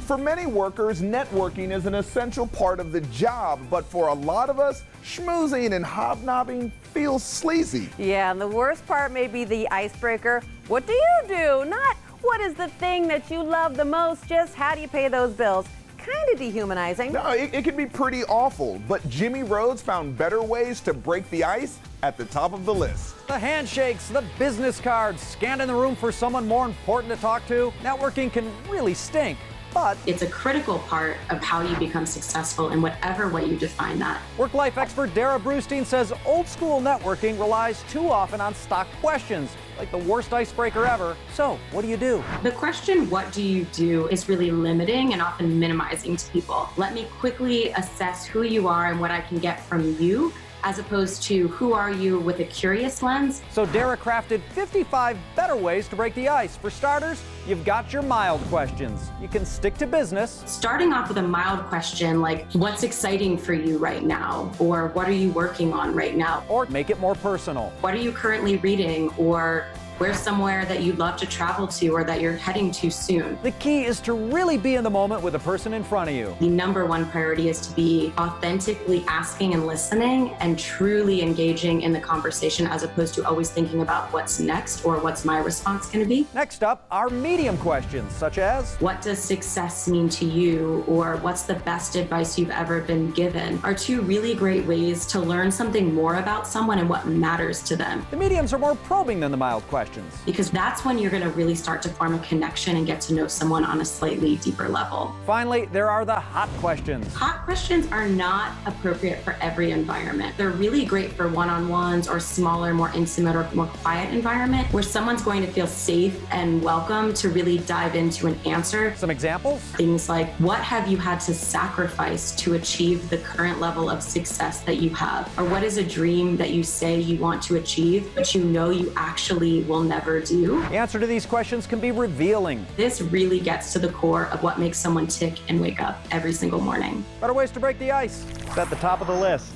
For many workers, networking is an essential part of the job, but for a lot of us, schmoozing and hobnobbing feels sleazy. Yeah, and the worst part may be the icebreaker. What do you do? Not what is the thing that you love the most, just how do you pay those bills? Kind of dehumanizing. No, it can be pretty awful, but Jimmy Rhodes found better ways to break the ice at the top of the list. The handshakes, the business cards, scanning the room for someone more important to talk to. Networking can really stink, but it's a critical part of how you become successful in whatever way you define that. Work-Life Expert Darrah Brustein says old school networking relies too often on stock questions, like the worst icebreaker ever. So, what do you do? The question, what do you do, is really limiting and often minimizing to people. Let me quickly assess who you are and what I can get from you, as opposed to who are you with a curious lens. So Darrah crafted 55 better ways to break the ice. For starters, you've got your mild questions. You can stick to business. Starting off with a mild question like, what's exciting for you right now? Or what are you working on right now? Or make it more personal. What are you currently reading? Or where's somewhere that you'd love to travel to or that you're heading to soon? The key is to really be in the moment with the person in front of you. The number one priority is to be authentically asking and listening and truly engaging in the conversation, as opposed to always thinking about what's next or what's my response going to be. Next up are medium questions, such as, what does success mean to you? Or what's the best advice you've ever been given? Are two really great ways to learn something more about someone and what matters to them. The mediums are more probing than the mild questions. Because that's when you're going to really start to form a connection and get to know someone on a slightly deeper level. Finally, there are the hot questions. Hot questions are not appropriate for every environment. They're really great for one-on-ones or smaller, more intimate or more quiet environment where someone's going to feel safe and welcome to really dive into an answer. Some examples? Things like, what have you had to sacrifice to achieve the current level of success that you have? Or what is a dream that you say you want to achieve, but you know you actually will never do? The answer to these questions can be revealing. This really gets to the core of what makes someone tick and wake up every single morning. Better ways to break the ice. It's at the top of the list.